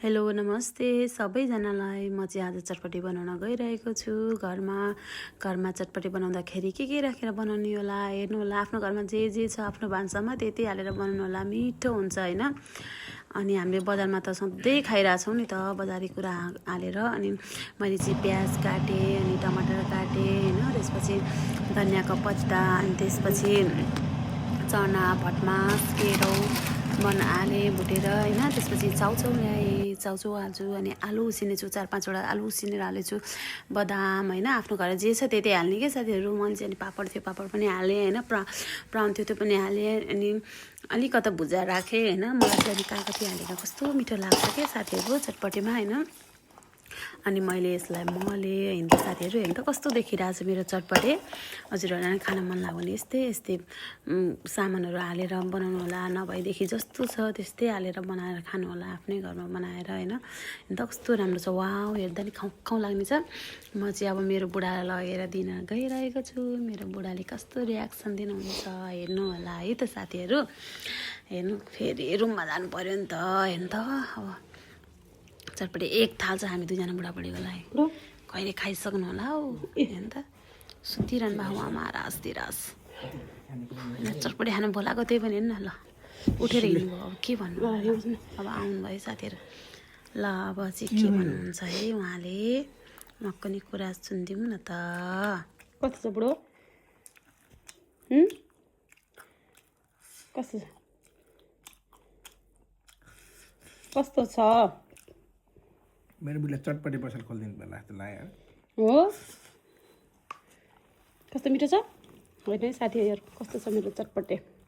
Hello नमस्ते सबैजनालाई। म चाहिँ आज चटपटी बनाउन गइरहेको छु। घरमा चटपटी बनाउँदाखेरि के राखेर बनाउने होला हेर्नु होला। आफ्नो घरमा जे छ आफ्नो भान्सामा त्यति हालेर बनाउनु होला, मिठो हुन्छ हैन। अनि हामीले बजारमा त सधैँ खाइरहेछौँ नि त बजारी कुरा हालेर। अनि मैले चाहिँ प्याज काटेँ, अनि टमाटर काटेँ हैन। त्यसपछि धनियाँको पत्ता, अनि त्यसपछि चना भटमास केराउ हालेँ भुटेर हैन। त्यसपछि चाउचाउ ल्याएँ, चाउचाउ हाल्छु। अनि आलु उसिनेछु, 4-5वटा आलु उसिनेर हालेछु। बदाम हैन, आफ्नो घर जे छ त्यतै हाल्ने के साथीहरू। मन चाहिँ अनि पापड थियो, पापड पनि हालेँ हैन। प्राउन थियो त्यो पनि हालेँ। अनि अलिकता भुजा राखेँ हैन। मलाई चाहिँ अनि कागती हालेर कस्तो मिठो लाग्छ के साथीहरू चटपटीमा हैन। अनि मैले यसलाई मलेँ हैन साथीहरू। हेर्नु त कस्तो देखिरहेको छ मेरो चटपटे। हजुरहरूलाई खान मन लाग्यो भने यस्तै सामानहरू हालेर बनाउनु होला। नभएदेखि जस्तो छ त्यस्तै हालेर बनाएर खानु होला, आफ्नै घरमा बनाएर हैन। हेर्नु त कस्तो राम्रो छ, वाउ। हेर्दा नि खाउँ लाग्ने छ। म चाहिँ अब मेरो बुढालाई लगेर दिन गइरहेको छु। मेरो बुढाले कस्तो रियाक्सन दिनुहुन्छ हेर्नु होला है त साथीहरू। हेर्नु फेरि रुममा जानु पर्यो नि त। हेर्नु त अब चटपटी एक थाल छ हामी दुईजना बुढाबुढीको लागि। कहिले खाइसक्नु होला हौ। हेर्नु त सुतिरहनु भएको आमा रास चटपटी खानु बोलाएको, त्यही पनि हेर्नु न। ल उठेर हिँड्नुभयो, अब के भन्नु। अब आउनुभयो साथीहरू। ल अब चाहिँ के भन्नुहुन्छ है उहाँले, मको नि कुरा सुनिदिउँ न त। कस्तो छ बुढो? कस्तो छ? मेरो बुढीले चटपटी पसल खोलिदिनु पर्ला जस्तो लाग्यो हो। कस्तो मिठो छ होइन साथीहरू, कस्तो छ मेरो चटपटे।